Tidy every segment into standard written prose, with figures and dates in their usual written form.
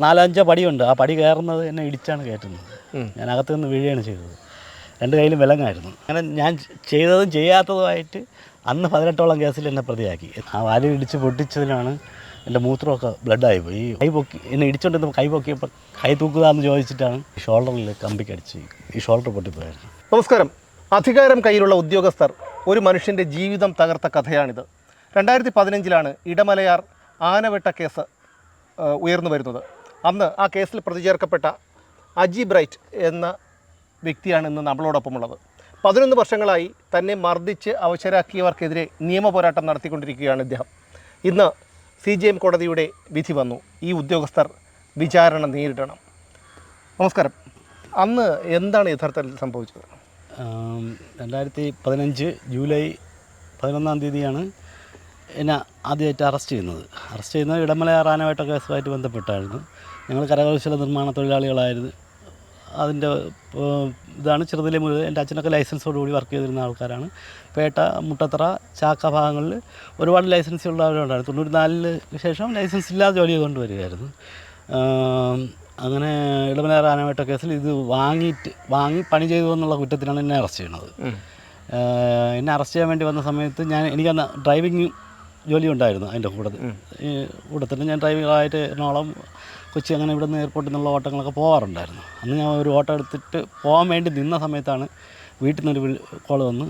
4-5 പടിയുണ്ട്. ആ പടി കയറുന്നത് എന്നെ ഇടിച്ചാണ് കയറ്റുന്നത്. ഞാൻ അകത്ത് നിന്ന് വീഴുകയാണ് ചെയ്തത്. 2 കയ്യിലും വിലങ്ങായിരുന്നു. അങ്ങനെ ഞാൻ ചെയ്തതും ചെയ്യാത്തതുമായിട്ട് അന്ന് 18ഓളം കേസിൽ എന്നെ പ്രതിയാക്കി. ആ വാല് ഇടിച്ച് പൊട്ടിച്ചതിലാണ് എൻ്റെ മൂത്രമൊക്കെ ബ്ലഡായിപ്പോയി. ഈ കൈ പൊക്കി എന്നെ ഇടിച്ചുകൊണ്ടിരുന്ന കൈ പൊക്കിയപ്പോൾ കൈ തൂക്കുകയെന്ന് ചോദിച്ചിട്ടാണ് ഷോൾഡറിൽ കമ്പിക്കടിച്ച് ഈ ഷോൾഡർ പൊട്ടിപ്പോയായിരുന്നു. നമസ്കാരം. അധികാരം കയ്യിലുള്ള ഉദ്യോഗസ്ഥർ ഒരു മനുഷ്യൻ്റെ ജീവിതം തകർത്ത കഥയാണിത്. 2015 ഇടമലയാർ ആനവെട്ട കേസ് ഉയർന്നു വരുന്നത്. അന്ന് ആ കേസിൽ പ്രതി ചേർക്കപ്പെട്ട അജി ബ്രൈറ്റ് എന്ന വ്യക്തിയാണ് ഇന്ന് നമ്മളോടൊപ്പമുള്ളത്. 11 വർഷങ്ങളായി തന്നെ മർദ്ദിച്ച് അവശരാക്കിയവർക്കെതിരെ നിയമ പോരാട്ടം നടത്തിക്കൊണ്ടിരിക്കുകയാണ് ഇദ്ദേഹം. ഇന്ന് CJM കോടതിയുടെ വിധി വന്നു. ഈ ഉദ്യോഗസ്ഥർ വിചാരണ നേരിടണം. നമസ്കാരം. അന്ന് എന്താണ് യഥാർത്ഥത്തിൽ സംഭവിച്ചത്? 2015 ജൂലൈ 11-ാം തീയതിയാണ് എന്നെ ആദ്യമായിട്ട് അറസ്റ്റ് ചെയ്യുന്നത്. ഇടമലയാർ ആനവേട്ട കേസുമായിട്ട് ബന്ധപ്പെട്ടായിരുന്നു. ഞങ്ങൾ കരകൗശല നിർമ്മാണ തൊഴിലാളികളായിരുന്നു. അതിൻ്റെ ഇതാണ് ചെറുതിലെ മുതൽ. എൻ്റെ അച്ഛനൊക്കെ ലൈസൻസോടുകൂടി വർക്ക് ചെയ്തിരുന്ന ആൾക്കാരാണ്. പേട്ട, മുട്ടത്തറ, ചാക്ക ഭാഗങ്ങളിൽ ഒരുപാട് ലൈസൻസ് ഉള്ളവരുണ്ടായിരുന്നു. 94 ശേഷം ലൈസൻസ് ഇല്ലാതെ ജോലി ചെയ്തുകൊണ്ട് വരികയായിരുന്നു. അങ്ങനെ ഇടമലയാർ ആനവേട്ട കേസിൽ ഇത് വാങ്ങി പണി ചെയ്തു എന്നുള്ള കുറ്റത്തിനാണ് എന്നെ അറസ്റ്റ് ചെയ്യുന്നത്. എന്നെ അറസ്റ്റ് ചെയ്യാൻ വേണ്ടി വന്ന സമയത്ത് എനിക്കന്ന് ഡ്രൈവിംഗ് ജോലി ഉണ്ടായിരുന്നു. അതിൻ്റെ കൂട്ടത്തിൽ ഞാൻ ഡ്രൈവറായിട്ട് എറണാകുളം, കൊച്ചി അങ്ങനെ ഇവിടെ നിന്ന് എയർപോർട്ടിൽ നിന്നുള്ള ഓട്ടങ്ങളൊക്കെ പോകാറുണ്ടായിരുന്നു. അന്ന് ഞാൻ ഒരു ഓട്ടം എടുത്തിട്ട് പോകാൻ വേണ്ടി നിന്ന സമയത്താണ് വീട്ടിൽ നിന്നൊരു കോൾ വന്ന്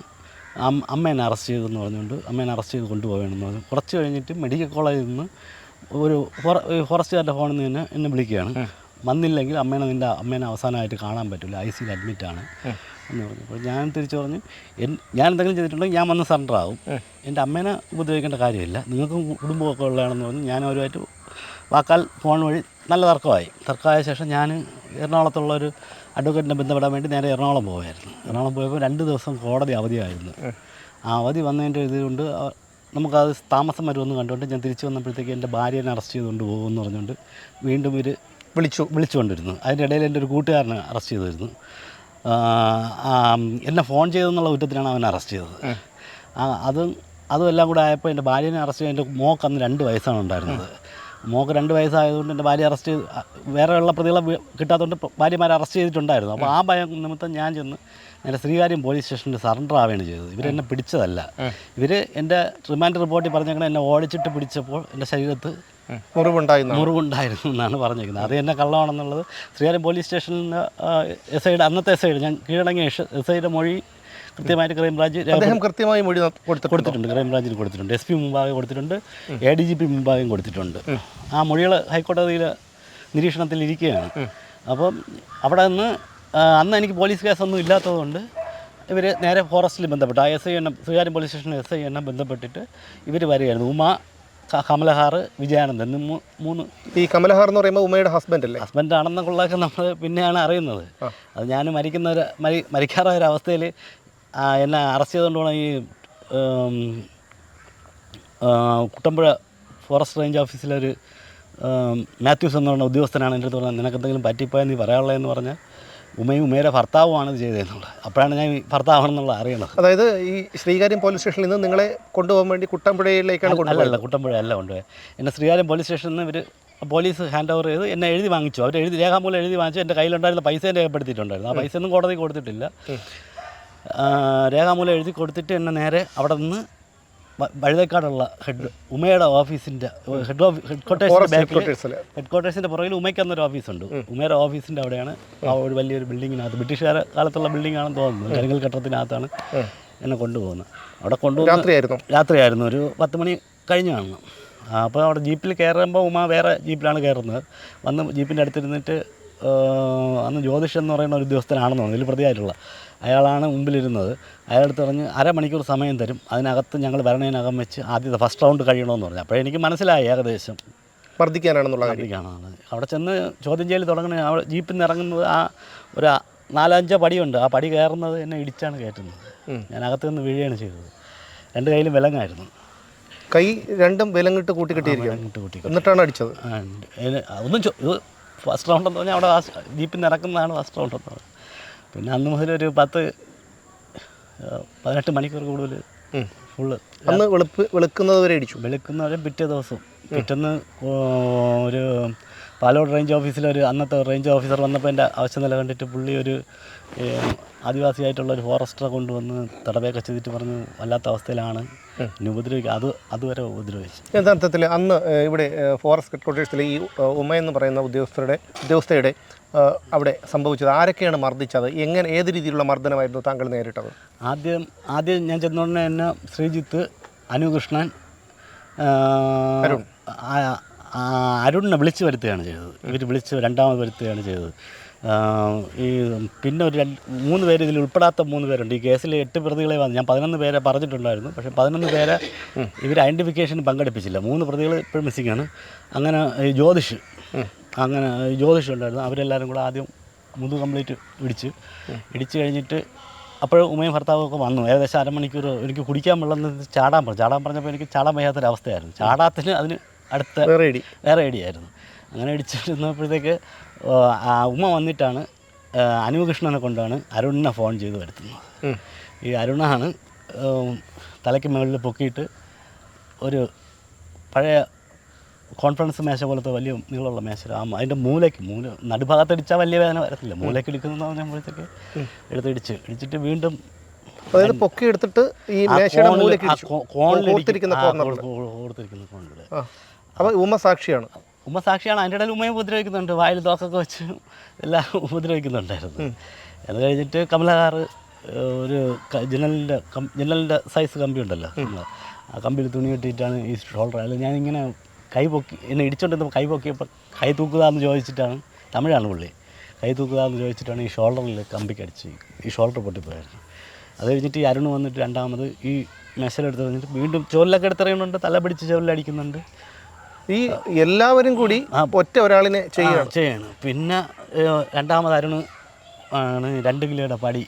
അമ്മ എന്നെ അറസ്റ്റ് ചെയ്തെന്ന് പറഞ്ഞുകൊണ്ട് അമ്മേനെ അറസ്റ്റ് ചെയ്ത് കൊണ്ടുപോകണമെന്ന് പറഞ്ഞു. കുറച്ച് കഴിഞ്ഞിട്ട് മെഡിക്കൽ കോളേജിൽ നിന്ന് ഒരു ഫോറസ്റ്റുകാരുടെ ഫോണിൽ നിന്ന് എന്നെ വിളിക്കുകയാണ്. വന്നില്ലെങ്കിൽ നിൻ്റെ അമ്മേനെ അവസാനമായിട്ട് കാണാൻ പറ്റില്ല, ICUയിൽ അഡ്മിറ്റാണ് എന്ന് പറഞ്ഞു. അപ്പോൾ ഞാൻ തിരിച്ചു പറഞ്ഞു, ഞാൻ എന്തെങ്കിലും ചെയ്തിട്ടുണ്ടെങ്കിൽ ഞാൻ വന്ന് സറണ്ടർ ആകും. എൻ്റെ അമ്മേനെ ഉപദ്രവിക്കേണ്ട കാര്യമില്ല, നിങ്ങൾക്കും കുടുംബമൊക്കെ ഉള്ളതാണെന്ന് പറഞ്ഞു. ഞാൻ അവരുമായിട്ട് വാക്കാൽ ഫോൺ വഴി നല്ല തർക്കമായ ശേഷം ഞാൻ എറണാകുളത്തുള്ള ഒരു അഡ്വക്കേറ്റിനെ ബന്ധപ്പെടാൻ വേണ്ടി നേരെ എറണാകുളം പോകുമായിരുന്നു. എറണാകുളം പോയപ്പോൾ 2 ദിവസം കോടതി അവധിയായിരുന്നു. ആ അവധി വന്നതിൻ്റെ ഇതുകൊണ്ട് നമുക്കത് താമസം വരുമെന്ന് കണ്ടുകൊണ്ട് ഞാൻ തിരിച്ചു വന്നപ്പോഴത്തേക്ക് എൻ്റെ ഭാര്യനെ അറസ്റ്റ് ചെയ്തുകൊണ്ട് പോകുമെന്ന് പറഞ്ഞുകൊണ്ട് വീണ്ടും ഇവർ വിളിച്ചുകൊണ്ടിരുന്നു. അതിൻ്റെ ഇടയിൽ എൻ്റെ ഒരു കൂട്ടുകാരനെ അറസ്റ്റ് ചെയ്തിരുന്നു. എന്നെ ഫോൺ ചെയ്തെന്നുള്ള കുറ്റത്തിനാണ് അവനെ അറസ്റ്റ് ചെയ്തത്. അതും എല്ലാം കൂടെ ആയപ്പോൾ എൻ്റെ ഭാര്യനെ അറസ്റ്റ് ചെയ്ത് എൻ്റെ മോൾക്ക് അന്ന് 2 വയസ്സാണ് ഉണ്ടായിരുന്നത്. മോൾക്ക് 2 വയസ്സായതുകൊണ്ട് എൻ്റെ ഭാര്യ അറസ്റ്റ് ചെയ്ത് വേറെ ഉള്ള പ്രതികളെ കിട്ടാത്തതുകൊണ്ട് ഭാര്യമാരെ അറസ്റ്റ് ചെയ്തിട്ടുണ്ടായിരുന്നു. അപ്പോൾ ആ ഭയം നിമിത്തം ഞാൻ ചെന്ന് നേരെ ശ്രീകാര്യം പോലീസ് സ്റ്റേഷനിൽ സറണ്ടർ ആവുകയാണ് ചെയ്തത്. ഇവരെന്നെ പിടിച്ചതല്ല. എൻ്റെ റിമാൻഡ് റിപ്പോർട്ടിൽ പറഞ്ഞേക്കണം എന്നെ ഓടിച്ചിട്ട് പിടിച്ചപ്പോൾ എൻ്റെ ശരീരത്ത് മുറിവുണ്ടായിരുന്നു എന്നാണ് പറഞ്ഞിരിക്കുന്നത്. അത് എന്നെ കള്ളമാണെന്നുള്ളത് ശ്രീകാര്യം പോലീസ് സ്റ്റേഷനിൽ നിന്ന് അന്നത്തെ എസ് ഐയുടെ ഞാൻ കീഴടങ്ങിയ SIയുടെ മൊഴി കൃത്യമായിട്ട് കൃത്യമായി മൊഴി കൊടുത്തിട്ടുണ്ട്. ക്രൈംബ്രാഞ്ചിൽ കൊടുത്തിട്ടുണ്ട്, SP മുമ്പാകെ കൊടുത്തിട്ടുണ്ട്, ADGP മുമ്പാകെയും കൊടുത്തിട്ടുണ്ട്. ആ മൊഴികൾ ഹൈക്കോടതിയിൽ നിരീക്ഷണത്തിൽ ഇരിക്കുകയാണ്. അപ്പം അവിടെ നിന്ന് അന്ന് എനിക്ക് പോലീസ് കേസൊന്നും ഇല്ലാത്തതുകൊണ്ട് ഇവർ നേരെ ഫോറസ്റ്റിൽ ബന്ധപ്പെട്ടു. ആ SI ശ്രീകാര്യം പോലീസ് സ്റ്റേഷനിൽ SI എന്നെ ബന്ധപ്പെട്ടിട്ട് ഇവർ വരികയായിരുന്നു. ഉമ, കമലഹാർ, വിജയാനന്ദൻ 3. ഈ കമലഹാർ എന്ന് പറയുമ്പോൾ ഉമയുടെ ഹസ്ബൻഡ് ആണെന്നൊക്കെ നമ്മൾ പിന്നെയാണ് അറിയുന്നത്. അത് ഞാൻ മരിക്കാറായ ഒരവസ്ഥയിൽ എന്നെ അറസ്റ്റ് ചെയ്തുകൊണ്ടാണ് ഈ കുട്ടമ്പുഴ ഫോറസ്റ്റ് റേഞ്ച് ഓഫീസിലൊരു മാത്യൂസ് എന്ന് പറഞ്ഞ ഉദ്യോഗസ്ഥനാണ് എൻ്റെ അടുത്ത് പറഞ്ഞത്, നിനക്കെന്തെങ്കിലും പറ്റിപ്പോയാൽ നീ പറയാനുള്ളതെന്ന് പറഞ്ഞാൽ ഉമയുടെ ഭർത്താവുമാണ് ഇത് ചെയ്തതെന്നുള്ളത്. അപ്പോഴാണ് ഞാൻ ഭർത്താവാണെന്നുള്ളത് അറിയണത്. അതായത് ഈ ശ്രീകാര്യം പോലീസ് സ്റ്റേഷനിൽ നിന്ന് നിങ്ങളെ കൊണ്ടുപോകാൻ വേണ്ടി കുട്ടമ്പുഴയിലേക്കാണ് അല്ല, കുട്ടമ്പുഴ അല്ല കൊണ്ടുപോയത്. എന്നെ ശ്രീകാര്യം പോലീസ് സ്റ്റേഷനിൽ നിന്ന് ഇവർ പോലീസ് ഹാൻഡ് ഓവർ ചെയ്ത് എന്നെ എഴുതി വാങ്ങിച്ചു. അവർ രേഖാമൂലം എഴുതി വാങ്ങിച്ചു. എൻ്റെ കയ്യിലുണ്ടായിരുന്ന പൈസയും രേഖപ്പെടുത്തിയിട്ടുണ്ടായിരുന്നു. ആ പൈസ ഒന്നും കോടതി കൊടുത്തിട്ടില്ല. രേഖാമൂലം എഴുതി കൊടുത്തിട്ട് എന്നെ നേരെ അവിടെ നിന്ന് വഴുതക്കാടുള്ള ഉമയുടെ ഓഫീസിൻ്റെ ഹെഡ്ക്വാർട്ടേഴ്സിൻ്റെ പുറകിൽ ഉമയ്ക്കെന്നൊരു ഓഫീസുണ്ട്. ഉമയുടെ ഓഫീസിൻ്റെ അവിടെയാണ് ഒരു വലിയൊരു ബിൽഡിങ്ങിനകത്ത്, ബ്രിട്ടീഷുകാരെ കാലത്തുള്ള ബിൽഡിങ്ങാണെന്ന് തോന്നുന്നു, കരിങ്കൽ കെട്ടത്തിനകത്താണ് എന്നെ കൊണ്ടുപോകുന്നത്. അവിടെ രാത്രിയായിരുന്നു, ഒരു 10 മണി കഴിഞ്ഞാണ്. അപ്പോൾ അവിടെ ജീപ്പിൽ കയറുമ്പോൾ ഉമ വേറെ ജീപ്പിലാണ് കയറുന്നത്. വന്ന് ജീപ്പിൻ്റെ അടുത്തിരുന്നിട്ട് അന്ന് ജ്യോതിഷ് എന്ന് പറയുന്ന ഒരു ഉദ്യോഗസ്ഥനാണെന്ന് തോന്നുന്നു, ഇതിൽ പ്രതിയായിട്ടുള്ള അയാളാണ് മുമ്പിലിരുന്നത്. അയാളടുത്ത് പറഞ്ഞ് 1/2 മണിക്കൂർ സമയം തരും, അതിനകത്ത് ഞങ്ങൾ വരണതിനകം വെച്ച് ആദ്യത്തെ ഫസ്റ്റ് റൗണ്ട് കഴിയണമെന്ന് പറഞ്ഞു. അപ്പോൾ എനിക്ക് മനസ്സിലായി ഏകദേശം മർദ്ദിക്കാനാണെന്നുള്ള. അവിടെ ചെന്ന് ചോദ്യം ചെയ്യൽ തുടങ്ങുന്ന ജീപ്പിൽ നിന്ന് ഇറങ്ങുന്നത് ഒരു 4-5 പടിയുണ്ട്. ആ പടി കയറുന്നത് എന്നെ ഇടിച്ചാണ് കയറ്റുന്നത്. ഞാൻ അകത്ത് നിന്ന് വീഴുകയാണ് ചെയ്തത്. 2 കയ്യിലും വിലങ്ങായിരുന്നു. കൈ രണ്ടും വിലങ്ങിട്ട് കൂട്ടിക്കെട്ടിയിരിക്കുകയാണ്. എന്നിട്ടാണ് അടിച്ചത്. ഒന്നും ഫസ്റ്റ് റൗണ്ട് എന്ന് പറഞ്ഞാൽ അവിടെ ജീപ്പിൽ നിന്ന് ഇറക്കുന്നതാണ് ഫസ്റ്റ് റൗണ്ട് എന്ന് പറഞ്ഞത്. പിന്നെ അന്ന് മുതൽ ഒരു 18 മണിക്കൂർ കൂടുതൽ ഫുള്ള്. അന്ന് വെളുക്കുന്നത് വരെ അടിച്ചു. വെളുക്കുന്നവരെ പിറ്റേ ദിവസം പിറ്റേന്ന് ഒരു പാലോട് റേഞ്ച് ഓഫീസിലൊരു അന്നത്തെ റേഞ്ച് ഓഫീസർ വന്നപ്പോൾ എൻ്റെ അവസ്ഥ നില കണ്ടിട്ട് പുള്ളി ഒരു ആദിവാസിയായിട്ടുള്ള ഒരു ഫോറസ്റ്ററെ കൊണ്ടുവന്ന് തടവയൊക്കെ ചെയ്തിട്ട് പറഞ്ഞു വല്ലാത്ത അവസ്ഥയിലാണ് ഇനി ഉപദ്രവിക്കുക. അതുവരെ ഉപദ്രവിച്ചു. യഥാർത്ഥത്തിൽ അന്ന് ഇവിടെ ഫോറസ്റ്റ് ഹെഡ്ക്വാർട്ടേഴ്സിലെ ഈ ഉമയെന്ന് പറയുന്ന ഉദ്യോഗസ്ഥയുടെ അവിടെ സംഭവിച്ചത് ആരൊക്കെയാണ് മർദ്ദിച്ചത്? ഏത് രീതിയിലുള്ള മർദ്ദനമായിരുന്നു താങ്കൾ നേരിട്ടത്? ആദ്യം ഞാൻ ചെന്നോടനെ എന്നെ ശ്രീജിത്ത്, അനുകൃഷ്ണൻ, അരുണിനെ വിളിച്ചു വരുത്തുകയാണ് ചെയ്തത്. ഇവർ രണ്ടാമത് വരുത്തുകയാണ് ചെയ്തത്. ഈ പിന്നെ ഒരു 3 പേര് ഇതിൽ ഉൾപ്പെടാത്ത 3 പേരുണ്ട്. ഈ കേസിൽ 8 പ്രതികളെ വന്നു. ഞാൻ 11 പേരെ പറഞ്ഞിട്ടുണ്ടായിരുന്നു. പക്ഷേ 11 പേരെ ഇവർ ഐഡൻറ്റിഫിക്കേഷന് പങ്കെടുപ്പിച്ചില്ല. 3 പ്രതികൾ ഇപ്പോഴും മിസ്സിങ്ങാണ്. അങ്ങനെ ജ്യോതിഷ് ഉണ്ടായിരുന്നു. അവരെല്ലാവരും കൂടെ ആദ്യം മുതു കംപ്ലീറ്റ് ഇടിച്ച് കഴിഞ്ഞിട്ട് അപ്പോഴും ഉമയും ഭർത്താവൊക്കെ വന്നു. ഏകദേശം അരമണിക്കൂർ എനിക്ക് കുടിക്കാൻ വെള്ളം ചാടാൻ പറഞ്ഞപ്പോൾ എനിക്ക് ചാടാൻ വയ്യാത്തൊരവസ്ഥയായിരുന്നു. ചാടാത്തിന് അതിന് അടുത്ത വേറെ ഐഡിയായിരുന്നു. അങ്ങനെ ഇടിച്ചിരുന്നപ്പോഴത്തേക്ക് ഉമ്മ വന്നിട്ടാണ് അനുകൃഷ്ണനെ കൊണ്ടാണ് അരുണിനെ ഫോൺ ചെയ്ത് വരുത്തുന്നത്. ഈ അരുണാണ് തലയ്ക്ക് മുകളിൽ പൊക്കിയിട്ട് ഒരു പഴയ കോൺഫറൻസ് മേശ പോലത്തെ വലിയ നീളമുള്ള മേശ അതിൻ്റെ മൂല നടുഭാഗത്തടിച്ചാൽ വലിയ വേദന വരത്തില്ല. മൂലയ്ക്ക് ഇടിക്കുന്നതെന്ന് പറഞ്ഞപ്പോഴത്തേക്ക് ഇടിച്ചിട്ട് വീണ്ടും പൊക്കി എടുത്തിട്ട് ഈ മേശയുടെ കോണിലിരിക്കുന്ന കോണിൽ. അപ്പോൾ ഉമ്മ സാക്ഷിയാണ്. അതിൻ്റെ ഇടയിൽ ഉമ്മയും ഉപദ്രവിക്കുന്നുണ്ട്. വായിൽ ദോശയൊക്കെ വെച്ച് എല്ലാം ഉപദ്രവിക്കുന്നുണ്ടായിരുന്നു. അത് കഴിഞ്ഞിട്ട് കമലഹാർ ഒരു ജനലിൻ്റെ സൈസ് കമ്പി ഉണ്ടല്ലോ, ആ കമ്പിയിൽ തുണി കെട്ടിയിട്ടാണ് ഈ ഷോൾഡർ. അതിൽ ഞാനിങ്ങനെ കൈ പൊക്കി എന്നെ ഇടിച്ചുകൊണ്ടിരുന്നപ്പോൾ കൈ പൊക്കിയപ്പോൾ കൈ തൂക്കുകയെന്ന് ചോദിച്ചിട്ടാണ്, തമിഴാണ് പുള്ളി, കൈ തൂക്കുകയെന്ന് ചോദിച്ചിട്ടാണ് ഈ ഷോൾഡറിൽ കമ്പിക്കടിച്ച് ഈ ഷോൾഡർ പൊട്ടിപ്പോയായിരുന്നു. അത് കഴിഞ്ഞിട്ട് ഈ അരുണ് വന്നിട്ട് രണ്ടാമത് ഈ മെഷലെടുത്ത് കഴിഞ്ഞിട്ട് വീണ്ടും ചോലിലൊക്കെ എടുത്തെറിയുന്നുണ്ട്, തല പിടിച്ച് ചോലിലടിക്കുന്നുണ്ട്. ഈ എല്ലാവരും കൂടി ഒറ്റ ഒരാളിനെ ചെയ്യണം. പിന്നെ രണ്ടാമത് അരുണ് ആണ് 2 കിലോയുടെ പടി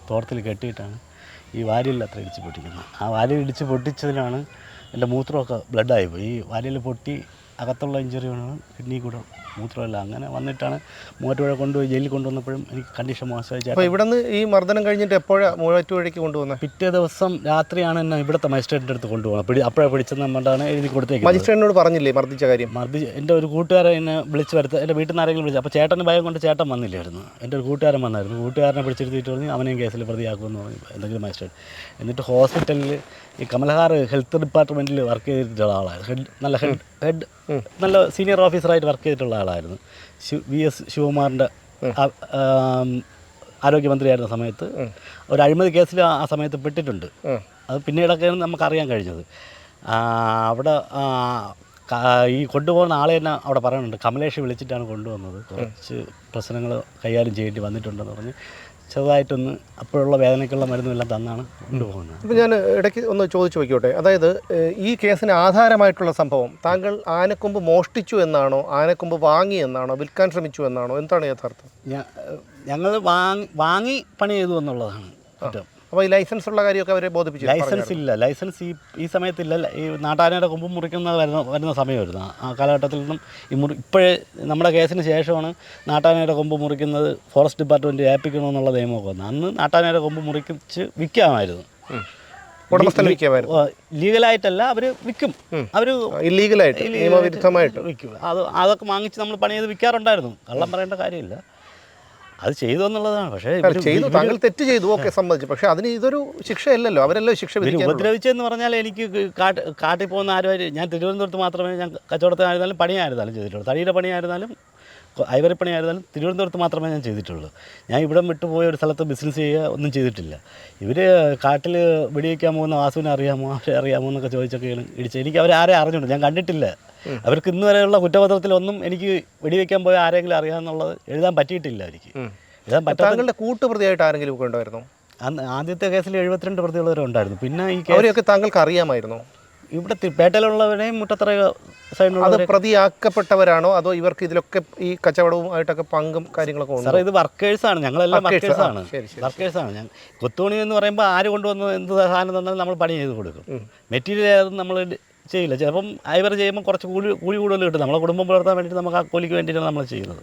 തോർത്തിൽ കെട്ടിയിട്ടാണ് ഈ വാരിയിൽ അത്ര ഇടിച്ച് പൊട്ടിക്കുന്നത്. ആ വാരിയിൽ ഇടിച്ച് പൊട്ടിച്ചതിലാണ് എൻ്റെ മൂത്രമൊക്കെ ബ്ലഡായി പോയി. ഈ വാരിയിൽ പൊട്ടി അകത്തുള്ള ഇഞ്ചുറിയാണ് കിഡ്നി കൂടെ മൂത്രമല്ല. അങ്ങനെ വന്നിട്ടാണ് മൂവാറ്റുപുഴ കൊണ്ടുപോയി ജയിലിൽ കൊണ്ടുവന്നപ്പോഴും എനിക്ക് കണ്ടീഷൻ മോശമായി. അപ്പോൾ ഇവിടെ നിന്ന് ഈ മർദ്ദനം കഴിഞ്ഞിട്ട് എപ്പോഴാണ് മൂവാറ്റുപുഴയ്ക്ക് കൊണ്ടുവന്നത്? പിറ്റേ ദിവസം രാത്രിയാണ് എന്നെ ഇവിടുത്തെ മജിസ്ട്രേറ്റിൻ്റെ അടുത്ത് കൊണ്ടുപോകുന്നത്. അപ്പോഴാണ് പിടിച്ചെന്ന് പറഞ്ഞാണ് എഴുതി കൊടുത്തേക്കുന്നത്. മജിസ്ട്രേറ്റിനോട് പറഞ്ഞില്ലേ മർദ്ദിച്ച കാര്യം? എൻ്റെ ഒരു കൂട്ടുകാരൻ എന്നെ വിളിച്ച് വരുത്ത, എൻ്റെ വീട്ടിൽ നിന്ന് ആരെങ്കിലും വിളിച്ചു. അപ്പോൾ ചേട്ടന് ഭയം കൊണ്ട് ചേട്ടൻ വന്നില്ലായിരുന്നു. എൻ്റെ ഒരു കൂട്ടുകാരൻ വന്നായിരുന്നു. കൂട്ടുകാരനെ പിടിച്ചെടുത്തിട്ട് പറഞ്ഞ് അവനെയും കേസിൽ പ്രതിയാക്കുമെന്ന് പറഞ്ഞു എന്തെങ്കിലും മജിസ്ട്രേറ്റ്. എന്നിട്ട് ഹോസ്പിറ്റലിൽ ഈ കമലഹാർ ഹെൽത്ത് ഡിപ്പാർട്ട്മെൻറ്റിൽ വർക്ക് ചെയ്തിട്ടുള്ള ആളായിരുന്നു. നല്ല സീനിയർ ഓഫീസറായിട്ട് വർക്ക് ചെയ്തിട്ടുള്ള ആളായിരുന്നു. VS ശിവകുമാറിൻ്റെ ആരോഗ്യമന്ത്രിയായിരുന്ന സമയത്ത് ഒരു അഴിമതി കേസിൽ ആ സമയത്ത് പെട്ടിട്ടുണ്ട്. അത് പിന്നീടൊക്കെയാണ് നമുക്കറിയാൻ കഴിഞ്ഞത്. അവിടെ ഈ കൊണ്ടുപോകുന്ന ആളെ തന്നെ അവിടെ പറയുന്നുണ്ട്, കമലേഷ് വിളിച്ചിട്ടാണ് കൊണ്ടുവന്നത്, കുറച്ച് പ്രശ്നങ്ങൾ കൈകാര്യം ചെയ്യേണ്ടി വന്നിട്ടുണ്ടെന്ന് പറഞ്ഞ് ചെറുതായിട്ടൊന്ന് അപ്പോഴുള്ള വേദനയ്ക്കുള്ള മരുന്നെല്ലാം തന്നാണ് കൊണ്ടുപോകുന്നത്. ഇപ്പോൾ ഞാൻ ഇടയ്ക്ക് ഒന്ന് ചോദിച്ചു നോക്കിയോട്ടെ, അതായത് ഈ കേസിന് ആധാരമായിട്ടുള്ള സംഭവം താങ്കൾ ആനക്കൊമ്പ് മോഷ്ടിച്ചു എന്നാണോ, ആനക്കൊമ്പ് വാങ്ങി എന്നാണോ, വിൽക്കാൻ ശ്രമിച്ചു എന്നാണോ, എന്താണ് യഥാർത്ഥം? ഞങ്ങൾ വാങ്ങി പണി ചെയ്തു എന്നുള്ളതാണ് കുറ്റം. അപ്പോൾ ഈ ലൈസൻസ് ഉള്ള കാര്യമൊക്കെ അവരെ ബോധിപ്പിച്ചു? ലൈസൻസ് ഇല്ല, ലൈസൻസ് ഈ സമയത്തില്ല. ഈ നാട്ടാനയുടെ കൊമ്പ് മുറിക്കുന്നത് വരുന്ന സമയമായിരുന്നു. ആ കാലഘട്ടത്തിൽ നിന്നും ഇപ്പോഴേ നമ്മുടെ കേസിന് ശേഷമാണ് നാട്ടാനയുടെ കൊമ്പ് മുറിക്കുന്നത് ഫോറസ്റ്റ് ഡിപ്പാർട്ട്മെൻറ്റ് ഏൽപ്പിക്കണമെന്നുള്ള നിയമമൊക്കെ വന്നത്. അന്ന് നാട്ടാനയുടെ കൊമ്പ് മുറിച്ച് വിൽക്കാമായിരുന്നു. ലീഗലായിട്ടല്ല, അവർ വിൽക്കും. അവർ ഇല്ലീഗലായിട്ട് നിയമവിരുദ്ധമായിട്ട് വിൽക്കും. അതൊക്കെ വാങ്ങിച്ച് നമ്മൾ പണി ചെയ്ത് വിൽക്കാറുണ്ടായിരുന്നു. കള്ളം പറയേണ്ട കാര്യമില്ല. അത് ചെയ്തു എന്നുള്ളതാണ്. പക്ഷേ ചെയ്തു, താങ്കൾ തെറ്റ് ചെയ്തു, ഓക്കെ, സമ്മതിച്ചു. പക്ഷേ അതിന് ഇതൊരു ശിക്ഷയല്ലല്ലോ, അവരല്ലോ ശിക്ഷ വിധിക്കാൻ. ഉപദ്രവിച്ചെന്ന് പറഞ്ഞാൽ എനിക്ക് കാട്ടിൽ പോകുന്ന ആരുമായിട്ട് ഞാൻ തിരുവനന്തപുരത്ത് മാത്രമേ ഞാൻ കച്ചവടത്തിനായിരുന്നാലും പണിയായിരുന്നാലും ചെയ്തിട്ടുള്ളൂ. തടിയുടെ പണിയായിരുന്നാലും ഐവറി പണിയായിരുന്നാലും തിരുവനന്തപുരത്ത് മാത്രമേ ഞാൻ ചെയ്തിട്ടുള്ളൂ. ഞാൻ ഇവിടെ വിട്ടുപോയ ഒരു സ്ഥലത്ത് ബിസിനസ് ചെയ്യുക ഒന്നും ചെയ്തിട്ടില്ല. ഇവർ കാട്ടിൽ വെടിവെക്കാൻ പോകുന്ന വാസുവിനെ അറിയാമോ, അവരെ അറിയാമോ എന്നൊക്കെ ചോദിച്ചൊക്കെയാണ് ഇടിച്ചത്. എനിക്ക് അവരാരെ അറിഞ്ഞുണ്ട്, ഞാൻ കണ്ടിട്ടില്ല. അവർക്ക് ഇന്ന് വരെയുള്ള കുറ്റപത്രത്തിലൊന്നും എനിക്ക് വെടിവെക്കാൻ പോയ ആരെങ്കിലും അറിയാമെന്നുള്ളത് എഴുതാൻ പറ്റിയിട്ടില്ല. അവർക്ക് എഴുതാൻ പറ്റാത്ത. താങ്കളുടെ കൂട്ടുപ്രതിയായിട്ട് ആരെങ്കിലും ഉണ്ടായിരുന്നോ? അന്ന് ആദ്യത്തെ കേസിൽ 72 പ്രതികൾ വരെ ഉണ്ടായിരുന്നു. പിന്നെ ഈ അവരെയൊക്കെ താങ്കൾക്ക് അറിയാമായിരുന്നോ? ഇവിടെ പേട്ടയിലുള്ളവരെയും മുട്ടത്തറ അത് പ്രതിയാക്കപ്പെട്ടവരാണോ, അതോ ഇവർക്ക് ഇതിലൊക്കെ ഈ കച്ചവടവുമായിട്ടൊക്കെ പങ്കും കാര്യങ്ങളൊക്കെ ഉണ്ട്? സാറേ, ഇത് വർക്കേഴ്സാണ്, ഞങ്ങളെല്ലാം വർക്കേഴ്സാണ്. ഞാൻ കൊത്തുപണി എന്ന് പറയുമ്പോൾ ആര് കൊണ്ടുവന്ന് എന്ത് സാധനം തന്നാലും നമ്മൾ പണി ചെയ്ത് കൊടുക്കും. മെറ്റീരിയൽ നമ്മൾ ചെയ്യില്ല. ചിലപ്പം ഐവർ ചെയ്യുമ്പോൾ കുറച്ച് കൂലി കൂടുതൽ കിട്ടും. നമ്മളെ കുടുംബം പുലർത്താൻ വേണ്ടിയിട്ട് നമുക്ക് ആ കൂലിക്ക് വേണ്ടിയിട്ടാണ് നമ്മൾ ചെയ്യുന്നത്.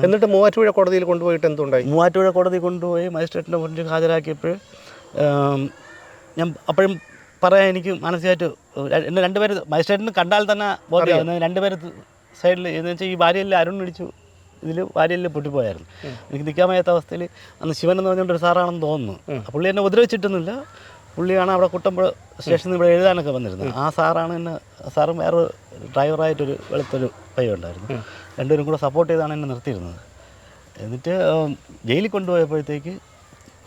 എന്നിട്ട് മൂവാറ്റുപുഴ കോടതിയിൽ കൊണ്ടുപോയിട്ട് എന്തുണ്ടായി? മൂവാറ്റുപുഴ കോടതി കൊണ്ടുപോയി മജിസ്ട്രേറ്റിൻ്റെ മുന്നിൽ ഹാജരാക്കിയപ്പോൾ ഞാൻ അപ്പോഴും പറയാൻ എനിക്ക് മാനസികമായിട്ട് എന്നെ 2 പേര് മജിസ്ട്രേറ്റിന് കണ്ടാൽ തന്നെ ബോധ്യമാകുന്നത് 2 പേര് സൈഡിൽ എന്ന് വെച്ചാൽ ഈ വാരിയലിൽ അരുൺ ഇടിച്ചു, ഇതിൽ വാരിയലിൽ പൊട്ടിപ്പോയായിരുന്നു. എനിക്ക് നിൽക്കാൻ വയ്യാത്ത അവസ്ഥയിൽ അന്ന് ശിവൻ എന്ന് പറഞ്ഞുകൊണ്ടൊരു സാറാണെന്ന് തോന്നുന്നു. പുള്ളി എന്നെ ഉപദ്രവിച്ചിട്ടൊന്നുമില്ല. പുള്ളിയാണ് അവിടെ കുട്ടമ്പുഴ സ്റ്റേഷനിൽ ഇവിടെ എഴുതാനൊക്കെ വന്നിരുന്നത്. ആ സാറാണ് എന്നെ, സാറും വേറെ ഡ്രൈവറായിട്ടൊരു വെളുത്തൊരു പയ്യ ഉണ്ടായിരുന്നു. രണ്ടുപേരും കൂടെ സപ്പോർട്ട് ചെയ്താണ് എന്നെ നിർത്തിയിരുന്നത്. എന്നിട്ട് ജയിലിൽ കൊണ്ടുപോയപ്പോഴത്തേക്ക്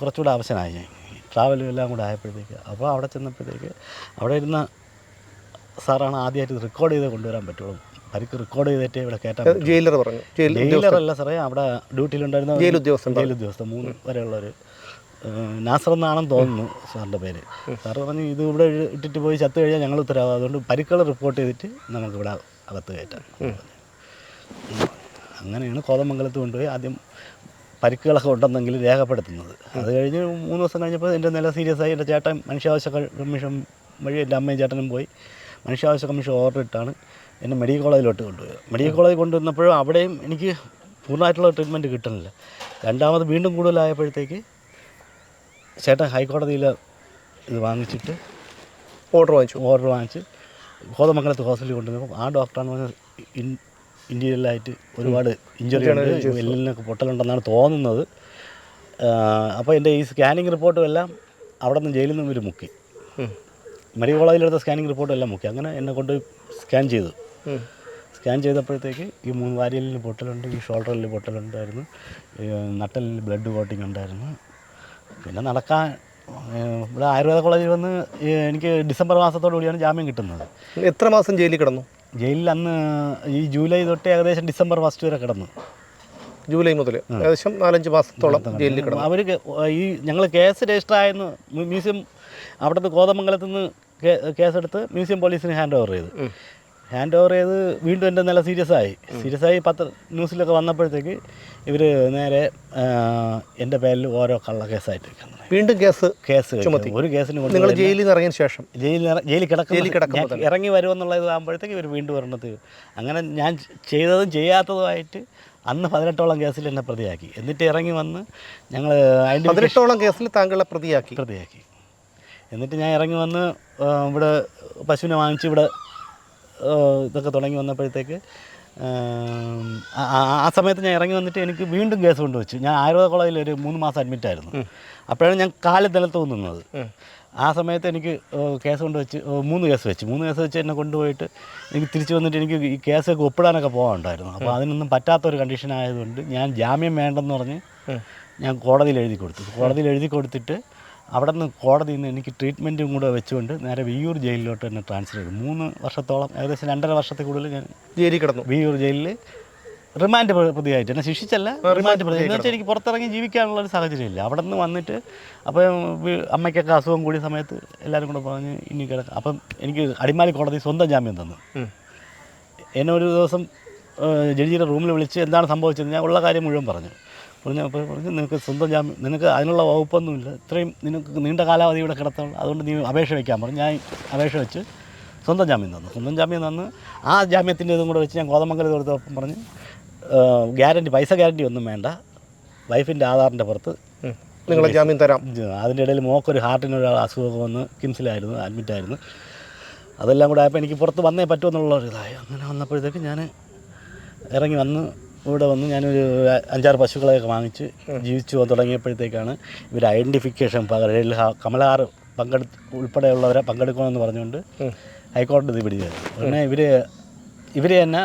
കുറച്ചുകൂടെ അവശനായി ഞാൻ, ട്രാവലും എല്ലാം കൂടെ ആയപ്പോഴത്തേക്ക്. അപ്പോൾ അവിടെ ചെന്നപ്പോഴത്തേക്ക് അവിടെ ഇരുന്ന സാറാണ് ആദ്യമായിട്ട് ഇത് റെക്കോർഡ് ചെയ്ത് കൊണ്ടുവരാൻ പറ്റുള്ളൂ, പരിക്ക് റെക്കോർഡ് ചെയ്തിട്ടേ ഇവിടെ കയറ്റാൻ. ജയിലർ പറഞ്ഞു, ജയിലറല്ല സാറേ, അവിടെ ഡ്യൂട്ടിയിലുണ്ടായിരുന്ന ജയിൽ ഉദ്യോഗസ്ഥൻ 3 വരെയുള്ളൊരു നാസർ എന്നാണെന്ന് തോന്നുന്നു സാറിൻ്റെ പേര്. സാറ് പറഞ്ഞു ഇത് ഇവിടെ ഇട്ടിട്ട് പോയി ചത്തു കഴിഞ്ഞാൽ ഞങ്ങൾ ഉത്തരവാദിത്വം, അതുകൊണ്ട് പരിക്കുകൾ റിപ്പോർട്ട് ചെയ്തിട്ട് നമുക്കിവിടെ അകത്ത് കയറ്റാം. അങ്ങനെയാണ് കോതമംഗലത്ത് കൊണ്ടുപോയി ആദ്യം പരിക്കുകളൊക്കെ ഉണ്ടെന്നെങ്കിൽ രേഖപ്പെടുത്തുന്നത്. അത് കഴിഞ്ഞ് 3 ദിവസം കഴിഞ്ഞപ്പോൾ എൻ്റെ നില സീരിയസ് ആയി. എൻ്റെ ചേട്ടൻ മനുഷ്യാവകാശ കമ്മീഷൻ വഴി എൻ്റെ അമ്മയും ചേട്ടനും പോയി മനുഷ്യാവകാശ കമ്മീഷൻ ഓർഡർ ഇട്ടാണ് എന്നെ മെഡിക്കൽ കോളേജിലോട്ട് കൊണ്ടുപോയത്. മെഡിക്കൽ കോളേജിൽ കൊണ്ടുവന്നപ്പോഴും അവിടെയും എനിക്ക് പൂർണ്ണമായിട്ടുള്ള ട്രീറ്റ്മെൻറ്റ് കിട്ടുന്നില്ല. രണ്ടാമത് വീണ്ടും കൂടുതലായപ്പോഴത്തേക്ക് ചേട്ടൻ ഹൈക്കോടതിയിൽ ഇത് വാങ്ങിച്ചിട്ട് ഓർഡർ വാങ്ങിച്ച് കോതമംഗലത്ത് ഹോസ്പിറ്റലിൽ കൊണ്ടുവന്നപ്പോൾ ആ ഡോക്ടറാണ് പറഞ്ഞത് ഇൻറ്റീരിയലായിട്ട് ഒരുപാട് ഇഞ്ചുറി ഉണ്ട്, എല്ലിനൊക്കെ പൊട്ടലുണ്ടെന്നാണ് തോന്നുന്നത്. അപ്പോൾ എൻ്റെ ഈ സ്കാനിങ് റിപ്പോർട്ടും എല്ലാം അവിടെ നിന്ന് ജയിലിൽ നിന്ന് ഇവർ മുക്കി, മെഡിക്കൽ കോളേജിലെടുത്ത സ്കാനിങ് റിപ്പോർട്ടും എല്ലാം മുക്കി. അങ്ങനെ എന്നെ കൊണ്ട് സ്കാൻ ചെയ്തു. സ്കാൻ ചെയ്തപ്പോഴത്തേക്ക് ഈ 3 വാരിയലിൽ പൊട്ടലുണ്ട്, ഈ ഷോൾഡറിൽ പൊട്ടലുണ്ടായിരുന്നു, നട്ടലിൽ ബ്ലഡ് കോട്ടിങ് ഉണ്ടായിരുന്നു. പിന്നെ നടക്കാൻ ഇവിടെ ആയുർവേദ കോളേജിൽ വന്ന് എനിക്ക് ഡിസംബർ മാസത്തോടു കൂടിയാണ് ജാമ്യം കിട്ടുന്നത്. എത്ര മാസം ജയിലിൽ കിടന്നു? ജയിലിൽ അന്ന് ഈ ജൂലൈ തൊട്ട് ഏകദേശം ഡിസംബർ ഫസ്റ്റ് വരെ കിടന്നു. ജൂലൈ മുതൽ ഏകദേശം 4-5 മാസത്തോളം ജയിലിൽ കിടന്നു. അവർ ഈ ഞങ്ങൾ കേസ് രജിസ്റ്റർ ആയെന്ന് മ്യൂസിയം അവിടുത്തെ കോതമംഗലത്ത് നിന്ന് കേസെടുത്ത് മ്യൂസിയം പോലീസിന് ഹാൻഡ് ഓവർ ചെയ്ത് വീണ്ടും എൻ്റെ നില സീരിയസ് ആയി 10 ന്യൂസിലൊക്കെ വന്നപ്പോഴത്തേക്ക് ഇവർ നേരെ എൻ്റെ പേരിൽ ഓരോ കള്ള കേസായിട്ട് വീണ്ടും കേസ് ചുമത്തി. ഒരു കേസിന് കൊണ്ട് നിങ്ങൾ ജയിലിൽ നിന്ന് ഇറങ്ങിയ ശേഷം ജയിലിൽ കിടക്കുമ്പോൾ ഇറങ്ങി വരുമെന്നുള്ളത് ആകുമ്പോഴത്തേക്ക് ഇവർ വീണ്ടും വരണത്. അങ്ങനെ ഞാൻ ചെയ്തതും ചെയ്യാത്തതുമായിട്ട് അന്ന് 18ഓളം കേസിൽ എന്നെ പ്രതിയാക്കി. എന്നിട്ട് ഇറങ്ങി വന്ന് ഞങ്ങൾ 18ഓളം കേസിൽ താങ്കളെ പ്രതിയാക്കി. എന്നിട്ട് ഞാൻ ഇറങ്ങി വന്ന് ഇവിടെ പശുവിനെ വാങ്ങിച്ച് ഇവിടെ ഇതൊക്കെ തുടങ്ങി വന്നപ്പോഴത്തേക്ക് ആ സമയത്ത് ഞാൻ ഇറങ്ങി വന്നിട്ട് എനിക്ക് വീണ്ടും കേസ് കൊണ്ടുവച്ചു. ഞാൻ ആയുർവേദ കോളേജിൽ ഒരു 3 മാസം അഡ്മിറ്റായിരുന്നു. അപ്പോഴാണ് ഞാൻ കാലിൽ നിലത്ത് നിന്നത്. ആ സമയത്ത് എനിക്ക് കേസ് കൊണ്ടുവച്ച് 3 കേസ് വെച്ച് എന്നെ കൊണ്ടുപോയിട്ട് എനിക്ക് തിരിച്ച് വന്നിട്ട് എനിക്ക് ഈ കേസൊക്കെ ഒപ്പിടാനൊക്കെ പോകാനുണ്ടായിരുന്നു. അപ്പോൾ അതിനൊന്നും പറ്റാത്തൊരു കണ്ടീഷൻ ആയതുകൊണ്ട് ഞാൻ ജാമ്യം വേണ്ടെന്ന് പറഞ്ഞ് ഞാൻ കോടതിയിൽ എഴുതി കൊടുത്തിട്ട് അവിടെ നിന്ന് കോടതിയിൽ നിന്ന് എനിക്ക് ട്രീറ്റ്മെൻറ്റും കൂടെ വെച്ചുകൊണ്ട് നേരെ വിയ്യൂർ ജയിലിലോട്ട് തന്നെ ട്രാൻസ്ഫർ ചെയ്തു. 3 വർഷത്തോളം ഏകദേശം 2.5 വർഷത്തിൽ കൂടുതൽ ഞാൻ ജയിലിൽ കിടന്നു. വിയ്യൂർ ജയിലിൽ റിമാൻഡ് പ്രതിയായിട്ട് എന്നെ ശിക്ഷിച്ചല്ല, റിമാൻഡ് പ്രതി എന്ന് വെച്ചാൽ എനിക്ക് പുറത്തിറങ്ങി ജീവിക്കാനുള്ളൊരു സാഹചര്യമില്ല. അവിടെ നിന്ന് വന്നിട്ട് അപ്പോൾ അമ്മയ്ക്കൊക്കെ അസുഖം കൂടിയ സമയത്ത് എല്ലാവരും കൂടെ പറഞ്ഞ് ഇനി കിടക്കാം. അപ്പം എനിക്ക് അടിമാലി കോടതി സ്വന്തം ജാമ്യം തന്നു. എന്നെ ഒരു ദിവസം ജഡ്ജിയുടെ റൂമിൽ വിളിച്ച് എന്താണ് സംഭവിച്ചത് ഞാൻ ഉള്ള കാര്യം മുഴുവൻ പറഞ്ഞു. നിനക്ക് സ്വന്തം ജാമ്യം, നിനക്ക് അതിനുള്ള വകുപ്പൊന്നുമില്ല, ഇത്രയും നിനക്ക് നീണ്ട കാലാവധി ഇവിടെ കിടത്തുള്ളൂ, അതുകൊണ്ട് നീ അപേക്ഷ വയ്ക്കാൻ പറഞ്ഞു. ഞാൻ അപേക്ഷ വെച്ച് സ്വന്തം ജാമ്യം തന്നു. ആ ജാമ്യത്തിൻ്റെ ഇതും കൂടെ വെച്ച് ഞാൻ കോതമംഗലത്ത് കൊടുത്തപ്പം പറഞ്ഞ് പൈസ ഗ്യാരണ്ടി ഒന്നും വേണ്ട, വൈഫിൻ്റെ ആധാറിൻ്റെ പുറത്ത് നിങ്ങളെ ജാമ്യം തരാം. അതിൻ്റെ ഇടയിൽ മോക്കൊരു ഹാർട്ടിനൊരു അസുഖമൊക്കെ വന്ന് കിംസിലായിരുന്നു, അഡ്മിറ്റായിരുന്നു. അതെല്ലാം കൂടെ ആയപ്പോൾ എനിക്ക് പുറത്ത് വന്നേ പറ്റുമെന്നുള്ളൊരിതായി. അങ്ങനെ വന്നപ്പോഴത്തേക്ക് ഞാൻ ഇറങ്ങി വന്ന് ഇവിടെ വന്ന് ഞാനൊരു 5-6 പശുക്കളെയൊക്കെ വാങ്ങിച്ച് ജീവിച്ചു തുടങ്ങിയപ്പോഴത്തേക്കാണ് ഇവർ ഐഡൻറ്റിഫിക്കേഷൻ പകരം കമലാർ ഉൾപ്പെടെയുള്ളവരെ പങ്കെടുക്കണമെന്ന് പറഞ്ഞുകൊണ്ട് ഹൈക്കോടതി ഇത് പിടിച്ചത്. ഉടനെ ഇവർ തന്നെ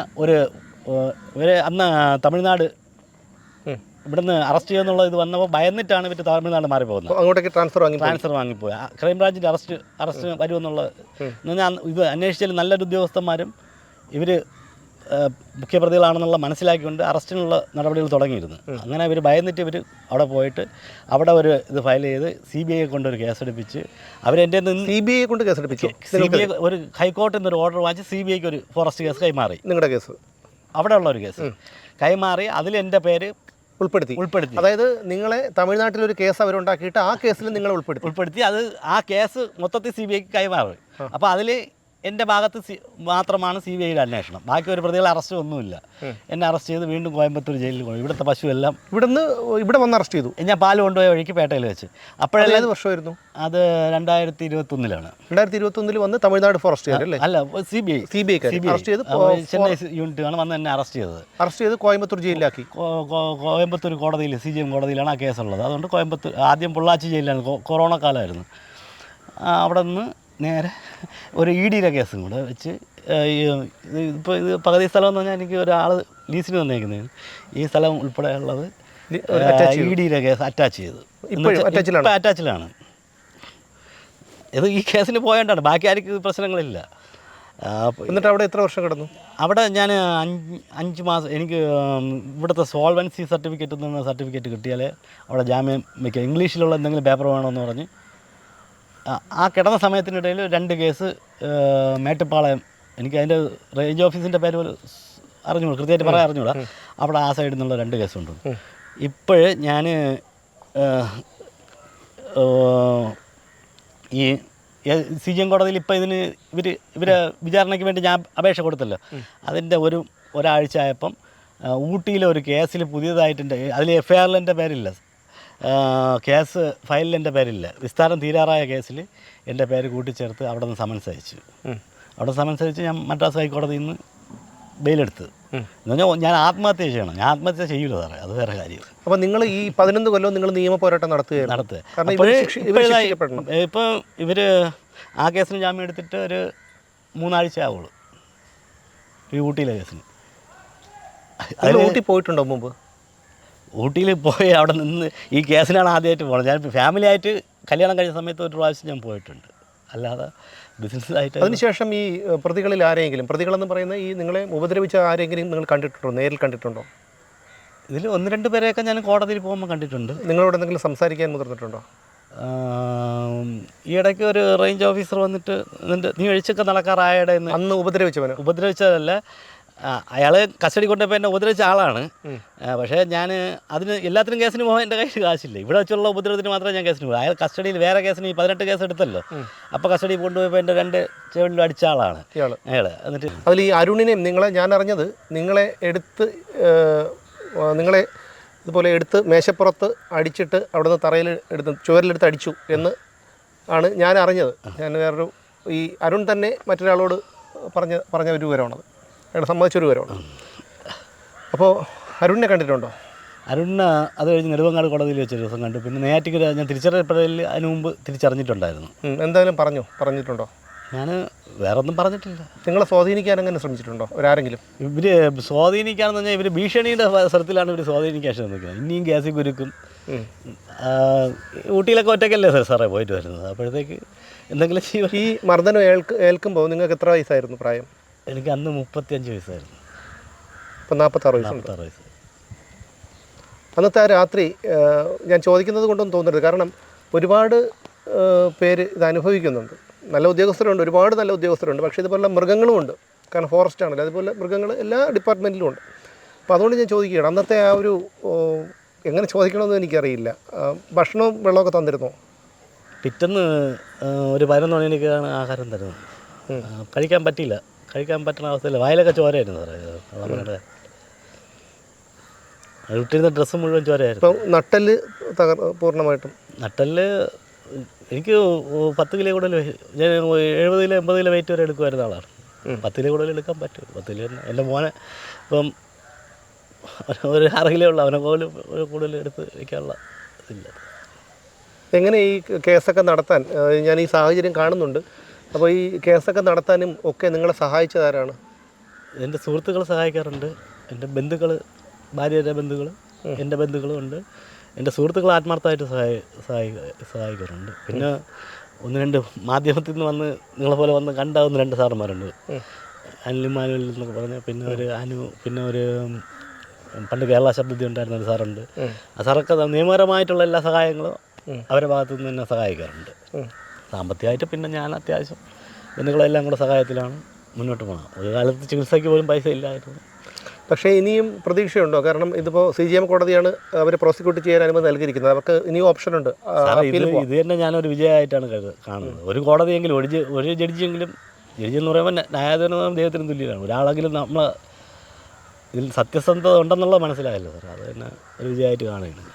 ഇവരെ അന്ന് തമിഴ്നാട് ഇവിടുന്ന് അറസ്റ്റ് ചെയ്യുന്നുള്ള ഇത് വന്നപ്പോൾ ഭയന്നിട്ടാണ് ഇവർ തമിഴ്നാട് മാറിപ്പോകുന്നത്. അങ്ങോട്ടേക്ക് ട്രാൻസ്ഫർ വാങ്ങിപ്പോയി. ക്രൈംബ്രാഞ്ചിൻ്റെ അറസ്റ്റ് വരുമെന്നുള്ളത് എന്ന് പറഞ്ഞാൽ ഇത് അന്വേഷിച്ചാൽ നല്ലൊരു ഉദ്യോഗസ്ഥന്മാരും ഇവർ മുഖ്യപ്രതികളാണെന്നുള്ള മനസ്സിലാക്കിക്കൊണ്ട് അറസ്റ്റിനുള്ള നടപടികൾ തുടങ്ങിയിരുന്നു. അങ്ങനെ ഇവർ ഭയന്നിട്ട് ഇവർ അവിടെ പോയിട്ട് അവിടെ ഒരു ഇത് ഫയൽ ചെയ്ത് CBI കൊണ്ടൊരു കേസെടുപ്പിച്ച് അവരെൻ്റെ CBI കൊണ്ട് കേസെടുപ്പിച്ചു. CBI ഒരു ഹൈക്കോടതിയിൽ നിന്ന് ഒരു ഓർഡർ വാങ്ങിച്ച് CBIക്ക് ഒരു ഫോറസ്റ്റ് കേസ് കൈമാറി. നിങ്ങളുടെ കേസ് അവിടെ ഉള്ള ഒരു കേസ് കൈമാറി അതിൽ എൻ്റെ പേര് ഉൾപ്പെടുത്തി. അതായത് നിങ്ങളെ തമിഴ്നാട്ടിലൊരു കേസ് അവരുണ്ടാക്കിയിട്ട് ആ കേസിൽ നിങ്ങളെ ഉൾപ്പെടുത്തി അത് ആ കേസ് മൊത്തത്തിൽ CBIക്ക് കൈമാറി. അപ്പോൾ അതിൽ എൻ്റെ ഭാഗത്ത് മാത്രമാണ് CBIയുടെ അന്വേഷണം. ബാക്കി ഒരു പ്രതികളെ അറസ്റ്റ് ഒന്നുമില്ല. എന്നെ അറസ്റ്റ് ചെയ്ത് വീണ്ടും കോയമ്പത്തൂർ ജയിലിൽ കൊണ്ടു. ഇവിടുത്തെ പശു എല്ലാം ഇവിടെ വന്ന് അറസ്റ്റ് ചെയ്തു. ഞാൻ പാല് കൊണ്ടുപോയ വഴിക്ക് പേട്ടയിൽ വെച്ച്. അപ്പോഴല്ലേ ഏത് വർഷമായിരുന്നു? അത് 2021 2021 വന്ന് തമിഴ്നാട് ഫോറസ്റ്റ് അല്ലേ? അല്ല, CBI അറസ്റ്റ് ചെയ്ത് ചെന്നൈ യൂണിറ്റാണ് വന്ന് എന്നെ അറസ്റ്റ് ചെയ്തത്. അറസ്റ്റ് ചെയ്ത് കോയമ്പത്തൂർ ജയിലിലാക്കി. കോയമ്പത്തൂർ കോടതിയിൽ CJM കോടതിയിലാണ് ആ കേസുള്ളത്. അതുകൊണ്ട് കോയമ്പത്തൂർ ആദ്യം പൊള്ളാച്ചി ജയിലിലാണ്. കൊറോണ കാലമായിരുന്നു. അവിടെ നിന്ന് നേരെ ഒരു EDയുടെ കേസും കൂടെ വെച്ച് ഇപ്പോൾ ഇത് പകുതി സ്ഥലം എന്ന് പറഞ്ഞാൽ എനിക്ക് ഒരാൾ ലീസിന് തന്നേക്കുന്നത്. ഈ സ്ഥലം ഉൾപ്പെടെ ഉള്ളത് EDയുടെ കേസ് അറ്റാച്ച് ചെയ്ത് അറ്റാച്ചിലാണ്. ഇത് ഈ കേസിന് പോയോണ്ടാണ്, ബാക്കി ആർക്കും പ്രശ്നങ്ങളില്ല. എന്നിട്ട് അവിടെ എത്ര വർഷം കിടന്നു? അവിടെ ഞാൻ 5 മാസം. എനിക്ക് ഇവിടുത്തെ സോൾവൻസി സർട്ടിഫിക്കറ്റ് കിട്ടിയാലേ അവിടെ ജാമ്യം വയ്ക്കുക. ഇംഗ്ലീഷിലുള്ള എന്തെങ്കിലും പേപ്പർ വേണമെന്ന് പറഞ്ഞ് ആ കിടന്ന സമയത്തിനിടയിൽ 2 കേസ് മേട്ടുപ്പാളയം, എനിക്ക് അതിൻ്റെ റേഞ്ച് ഓഫീസിൻ്റെ പേര് പോലും അറിഞ്ഞൂടാ, കൃത്യമായിട്ട് പറയാൻ അറിഞ്ഞൂടാ. അവിടെ ആ സൈഡിൽ നിന്നുള്ള 2 കേസുണ്ട്. ഇപ്പോഴ് ഞാൻ ഈ CJM കോടതിയിൽ ഇപ്പോൾ ഇവരെ വിചാരണയ്ക്ക് വേണ്ടി ഞാൻ അപേക്ഷ കൊടുത്തല്ലോ. അതിൻ്റെ ഒരാഴ്ച ആയപ്പം ഊട്ടിയിലെ ഒരു കേസിൽ പുതിയതായിട്ടുണ്ട്. അതിൽ FIR എൻ്റെ പേരില്ല, കേസ് ഫയലിൽ എൻ്റെ പേരില്ല. വിസ്താരം തീരാറായ കേസിൽ എൻ്റെ പേര് കൂട്ടിച്ചേർത്ത് അവിടെ നിന്ന് സമൻസ് അയച്ചു. അവിടെ സമൻസ് അയച്ച് ഞാൻ മദ്രാസ് ഹൈക്കോടതിയിൽ നിന്ന് ബെയിലെടുത്ത്. എന്ന് പറഞ്ഞാൽ ഞാൻ ആത്മഹത്യ ചെയ്യണം. ഞാൻ ആത്മഹത്യ ചെയ്യൂല സാറേ, അത് വേറെ കാര്യം. അപ്പോൾ നിങ്ങൾ ഈ 11 കൊല്ലം നിങ്ങൾ നിയമ പോരാട്ടം നടത്തുക. ഇപ്പോൾ ഇവർ ആ കേസിന് ജാമ്യം എടുത്തിട്ട് ഒരു 3 ആഴ്ച ആവുള്ളൂ. ഈ ഊട്ടിയിലെ കേസിന്. ഊട്ടി പോയിട്ടുണ്ടോ മുമ്പ്? ഊട്ടിയിൽ പോയി അവിടെ നിന്ന് ഈ കേസിനാണ് ആദ്യമായിട്ട് പോകുന്നത്. ഞാൻ ഫാമിലി ആയിട്ട് കല്യാണം കഴിഞ്ഞ സമയത്ത് ഒരു പ്രാവശ്യം ഞാൻ പോയിട്ടുണ്ട്, അല്ലാതെ ബിസിനസ്സായിട്ട്. അതിനുശേഷം ഈ പ്രതികളിൽ ആരെങ്കിലും, പ്രതികളെന്ന് പറയുന്ന ഈ നിങ്ങളെ ഉപദ്രവിച്ച ആരെങ്കിലും നിങ്ങൾ കണ്ടിട്ടുണ്ടോ, നേരിൽ കണ്ടിട്ടുണ്ടോ? ഇതിൽ 1-2 പേരെയൊക്കെ ഞാൻ കോടതിയിൽ പോകുമ്പോൾ കണ്ടിട്ടുണ്ട്. നിങ്ങളോട് എന്തെങ്കിലും സംസാരിക്കാൻ മുതിർന്നിട്ടുണ്ടോ? ഈ ഇടയ്ക്ക് ഒരു റേഞ്ച് ഓഫീസർ വന്നിട്ട് നീ ഒഴിച്ചൊക്കെ നടക്കാറായടെ എന്ന്. അന്ന് ഉപദ്രവിച്ചതല്ല, അയാൾ കസ്റ്റഡി കൊണ്ടുപോയി എന്നെ ഉപദ്രവിച്ച ആളാണ്. പക്ഷേ ഞാൻ എല്ലാത്തിനും കേസിന് പോകാൻ എൻ്റെ കയ്യിൽ കാശില്ല. ഇവിടെ വെച്ചുള്ള ഉപദ്രവത്തിന് മാത്രമേ ഞാൻ കേസിന് പോകും. അയാൾ കസ്റ്റഡിയിൽ വേറെ കേസിന് 18 കേസ് എടുത്തല്ലോ. അപ്പോൾ കസ്റ്റഡി കൊണ്ടുപോയപ്പോൾ എൻ്റെ 2 ചെവിളിലും അടിച്ച ആളാണ് അയാൾ. എന്നിട്ട് അതിൽ ഈ അരുണിനെയും ഞാൻ അറിഞ്ഞത് നിങ്ങളെ ഇതുപോലെ എടുത്ത് മേശപ്പുറത്ത് അടിച്ചിട്ട് അവിടെ നിന്ന് തറയിൽ ചുവരിലെടുത്ത് അടിച്ചു എന്ന് ആണ് ഞാൻ അറിഞ്ഞത്. ഞാൻ വേറൊരു ഈ അരുൺ തന്നെ മറ്റൊരാളോട് പറഞ്ഞ ഒരു വിവരമാണത്, അയാൾ സമ്മതിച്ചൊരു വിവരമാണ്. അപ്പോൾ അരുണിനെ കണ്ടിട്ടുണ്ടോ? അരുണിനെ അത് കഴിഞ്ഞ് നെടുമങ്ങാട് കോടതിയിൽ വെച്ചൊരു ദിവസം കണ്ടു. പിന്നെ നെയ്യാറ്റിൻകര ഞാൻ തിരിച്ചറിയപ്പെടലിൽ അതിന് മുമ്പ് തിരിച്ചറിഞ്ഞിട്ടുണ്ടായിരുന്നു. എന്തായാലും പറഞ്ഞിട്ടുണ്ടോ? ഞാൻ വേറെ ഒന്നും പറഞ്ഞിട്ടില്ല. നിങ്ങളെ സ്വാധീനിക്കാൻ അങ്ങനെ ശ്രമിച്ചിട്ടുണ്ടോ ഒരാരെങ്കിലും? ഇവർ സ്വാധീനിക്കാമെന്ന് പറഞ്ഞാൽ ഇവർ ഭീഷണിയുടെ സ്ഥലത്തിലാണ് ഇവർ സ്വാധീനിക്കാൻ ശ്രമിക്കുന്നത്. ഇനിയും ഗ്യാസിൽ കുരുക്കും. ഊട്ടിയിലൊക്കെ ഒറ്റയ്ക്കല്ലേ സാറേ പോയിട്ട് വരുന്നത്. അപ്പോഴത്തേക്ക് എന്തെങ്കിലും ഈ മർദ്ദനം ഏൽക്കുമ്പോൾ നിങ്ങൾക്ക് എത്ര വയസ്സായിരുന്നു പ്രായം? എനിക്ക് അന്ന് 35 വയസ്സായിരുന്നു. ഇപ്പം 46 വയസ്സ്. അന്നത്തെ ആ രാത്രി ഞാൻ ചോദിക്കുന്നത് കൊണ്ടൊന്നും തോന്നരുത്, കാരണം ഒരുപാട് പേര് ഇത് അനുഭവിക്കുന്നുണ്ട്. നല്ല ഉദ്യോഗസ്ഥരുണ്ട്, ഒരുപാട് നല്ല ഉദ്യോഗസ്ഥരുണ്ട്. പക്ഷേ ഇതുപോലുള്ള മൃഗങ്ങളുമുണ്ട്, കാരണം ഫോറസ്റ്റ് ആണല്ലോ. അതുപോലെ മൃഗങ്ങൾ എല്ലാ ഡിപ്പാർട്ട്മെൻറ്റിലും ഉണ്ട്. അപ്പോൾ അതുകൊണ്ട് ഞാൻ ചോദിക്കുകയാണ്, അന്നത്തെ ആ ഒരു എങ്ങനെ ചോദിക്കണമെന്ന് എനിക്കറിയില്ല. ഭക്ഷണവും വെള്ളമൊക്കെ തന്നിരുന്നോ? പിറ്റേന്ന് ഒരു 11 മണിക്കാണ് ആഹാരം തരുന്നത്. കഴിക്കാൻ പറ്റുന്ന അവസ്ഥയില്ല. വായിലൊക്കെ ചോരയായിരുന്നു സാറേ. നമ്മുടെ ഇട്ടിരുന്ന ഡ്രസ്സ് മുഴുവൻ ചോരയായിരുന്നു. ഇപ്പോൾ നട്ടെല്ല് പൂർണ്ണമായിട്ടും നട്ടെല്ല് എനിക്ക് 10 കിലോ കൂടുതൽ, ഞാൻ 70 കിലോ 80 കിലോ വെയിറ്റ് വരെ എടുക്കുമായിരുന്ന ആളാണ്. 10 കിലോ കൂടുതൽ എടുക്കാൻ പറ്റും. 10 കിലോ എൻ്റെ മോനെ ഇപ്പം ഒരു 6 കിലോ ഉള്ള, അവനെ പോലും കൂടുതൽ എടുത്ത് വയ്ക്കാനുള്ള ഇതില്ല. എങ്ങനെ ഈ കേസൊക്കെ നടത്താൻ, ഞാൻ ഈ സാഹചര്യം കാണുന്നുണ്ട്, അപ്പോൾ ഈ കേസൊക്കെ നടത്താനും ഒക്കെ നിങ്ങളെ സഹായിച്ചതാരാണ്? എൻ്റെ സുഹൃത്തുക്കൾ സഹായിക്കാറുണ്ട്. എൻ്റെ ബന്ധുക്കൾ, ഭാര്യയുടെ ബന്ധുക്കൾ, എൻ്റെ ബന്ധുക്കളും ഉണ്ട്. എൻ്റെ സുഹൃത്തുക്കൾ ആത്മാർത്ഥമായിട്ട് സഹായിക്കാറുണ്ട്. പിന്നെ 1-2 മാധ്യമത്തിൽ നിന്ന് വന്ന് നിങ്ങളെപ്പോലെ വന്ന് കണ്ട 1-2 സാറന്മാരുണ്ട്. അനിൽമാനുവൽ എന്നൊക്കെ പറഞ്ഞാൽ, പിന്നെ ഒരു പണ്ട് കേരള ശബ്ദത്തിൽ ഉണ്ടായിരുന്ന ഒരു സാറുണ്ട്. ആ സാറൊക്കെ നിയമപരമായിട്ടുള്ള എല്ലാ സഹായങ്ങളും അവരുടെ ഭാഗത്തു നിന്ന് തന്നെ സഹായിക്കാറുണ്ട്. സാമ്പത്തികമായിട്ട് പിന്നെ ഞാൻ അത്യാവശ്യം ബന്ധുക്കളെല്ലാം കൂടെ സഹായത്തിലാണ് മുന്നോട്ട് പോകണം. ഒരു കാലത്ത് ചികിത്സയ്ക്ക് പോലും പൈസ ഇല്ലായിരുന്നു. പക്ഷേ ഇനിയും പ്രതീക്ഷയുണ്ടോ? കാരണം ഇതിപ്പോൾ CJM കോടതിയാണ് അവരെ പ്രോസിക്യൂട്ട് ചെയ്യാൻ അനുമതി നൽകിയിരിക്കുന്നത്. അവർക്ക് ഇനിയും ഓപ്ഷനുണ്ട്. ഇത് തന്നെ ഞാനൊരു വിജയമായിട്ടാണ് കാണുന്നത്. ഒരു കോടതിയെങ്കിലും, ഒരു ജഡ്ജിയെങ്കിലും ജഡ്ജി എന്ന് പറയുമ്പോൾ ന്യായാധിപനും ദൈവത്തിനും തുല്യമാണ്. ഒരാളെങ്കിലും നമ്മൾ ഇതിൽ സത്യസന്ധത ഉണ്ടെന്നുള്ളത് മനസ്സിലായല്ലോ സാർ. അത് തന്നെ ഒരു വിജയമായിട്ട് കാണുകയാണ്.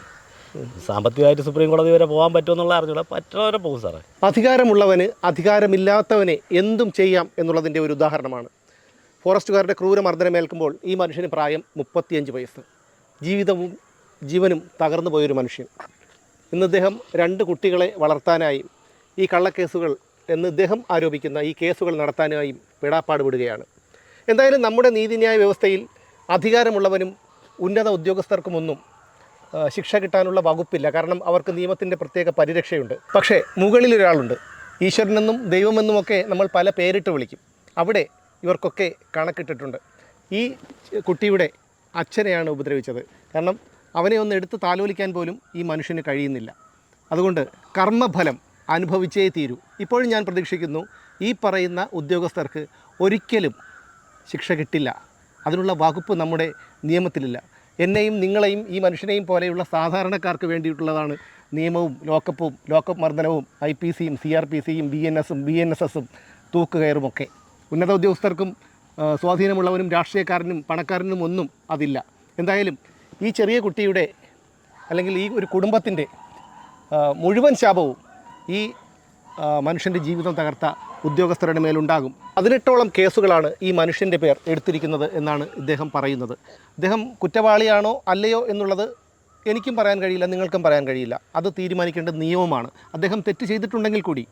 സാമ്പത്തികമായിട്ട് സുപ്രീം കോടതി വരെ പോകാൻ പറ്റുമെന്നുള്ള അറിഞ്ഞൂടെ, പറ്റുന്നവരെ പോകും സാറേ. അധികാരമുള്ളവന് അധികാരമില്ലാത്തവനെ എന്തും ചെയ്യാം എന്നുള്ളതിൻ്റെ ഒരു ഉദാഹരണമാണ്. ഫോറസ്റ്റുകാരുടെ ക്രൂരമർദ്ദനമേൽക്കുമ്പോൾ ഈ മനുഷ്യന് പ്രായം 35 വയസ്സ്. ജീവിതവും ജീവനും തകർന്നു പോയൊരു മനുഷ്യൻ. ഇന്ന് ഇദ്ദേഹം 2 കുട്ടികളെ വളർത്താനായും ഈ കള്ളക്കേസുകൾ എന്ന് ഇദ്ദേഹം ആരോപിക്കുന്ന ഈ കേസുകൾ നടത്താനായും പെടാപ്പാട് വിടുകയാണ്. എന്തായാലും നമ്മുടെ നീതിന്യായ വ്യവസ്ഥയിൽ അധികാരമുള്ളവനും ഉന്നത ഉദ്യോഗസ്ഥർക്കുമൊന്നും ശിക്ഷ കിട്ടാനുള്ള വകുപ്പില്ല. കാരണം അവർക്ക് നിയമത്തിൻ്റെ പ്രത്യേക പരിരക്ഷയുണ്ട്. പക്ഷേ മുകളിലൊരാളുണ്ട്. ഈശ്വരനെന്നും ദൈവമെന്നുമൊക്കെ നമ്മൾ പല പേരിട്ട് വിളിക്കും. അവിടെ ഇവർക്കൊക്കെ കണക്കിട്ടിട്ടുണ്ട്. ഈ കുട്ടിയുടെ അച്ഛനെയാണ് ഉപദ്രവിച്ചത്. കാരണം അവനെ ഒന്ന് എടുത്ത് താലോലിക്കാൻ പോലും ഈ മനുഷ്യന് കഴിയുന്നില്ല. അതുകൊണ്ട് കർമ്മഫലം അനുഭവിച്ചേ തീരൂ. ഇപ്പോഴും ഞാൻ പ്രതീക്ഷിക്കുന്നു ഈ പറയുന്ന ഉദ്യോഗസ്ഥർക്ക് ഒരിക്കലും ശിക്ഷ കിട്ടില്ല. അതിനുള്ള വകുപ്പ് നമ്മുടെ നിയമത്തിലില്ല. എന്നെയും നിങ്ങളെയും ഈ മനുഷ്യനെയും പോലെയുള്ള സാധാരണക്കാർക്ക് വേണ്ടിയിട്ടുള്ളതാണ് നിയമവും ലോക്കപ്പ് മർദ്ദനവും IPCയും CRPCയും BNSും BNSSും തൂക്കുകയറുമൊക്കെ. ഉന്നത ഉദ്യോഗസ്ഥർക്കും സ്വാധീനമുള്ളവനും രാഷ്ട്രീയക്കാരനും പണക്കാരനും ഒന്നും അതില്ല. എന്തായാലും ഈ ചെറിയ കുട്ടിയുടെ അല്ലെങ്കിൽ ഈ ഒരു കുടുംബത്തിൻ്റെ മുഴുവൻ ശാപവും ഈ മനുഷ്യൻ്റെ ജീവിതം തകർത്ത ഉദ്യോഗസ്ഥരുടെ മേലുണ്ടാകും. 18ഓളം കേസുകളാണ് ഈ മനുഷ്യൻ്റെ പേർ എടുത്തിരിക്കുന്നത് എന്നാണ് ഇദ്ദേഹം പറയുന്നത്. ഇദ്ദേഹം കുറ്റവാളിയാണോ അല്ലയോ എന്നുള്ളത് എനിക്കും പറയാൻ കഴിയില്ല, നിങ്ങൾക്കും പറയാൻ കഴിയില്ല. അത് തീരുമാനിക്കേണ്ടത് നിയമമാണ്. അദ്ദേഹം തെറ്റ് ചെയ്തിട്ടുണ്ടെങ്കിൽ കൂടി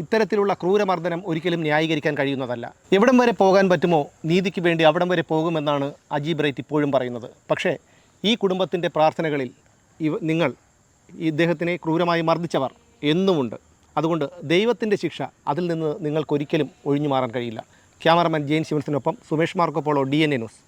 ഇത്തരത്തിലുള്ള ക്രൂരമർദ്ദനം ഒരിക്കലും ന്യായീകരിക്കാൻ കഴിയുന്നതല്ല. എവിടം വരെ പോകാൻ പറ്റുമോ നീതിക്ക് വേണ്ടി അവിടം വരെ പോകുമെന്നാണ് അജീബ് റൈറ്റ് ഇപ്പോഴും പറയുന്നത്. പക്ഷേ ഈ കുടുംബത്തിൻ്റെ പ്രാർത്ഥനകളിൽ നിങ്ങൾ ഇദ്ദേഹത്തിനെ ക്രൂരമായി മർദ്ദിച്ചവർ എന്നുമുണ്ട്. അതുകൊണ്ട് ദൈവത്തിൻ്റെ ശിക്ഷ അതിൽ നിന്ന് നിങ്ങൾക്കൊരിക്കലും ഒഴിഞ്ഞു മാറാൻ കഴിയില്ല. ക്യാമറമാൻ ജെയിൻ ശിവൻസിനൊപ്പം സുമേഷ് മാർക്കോപോളോ DNA ന്യൂസ്.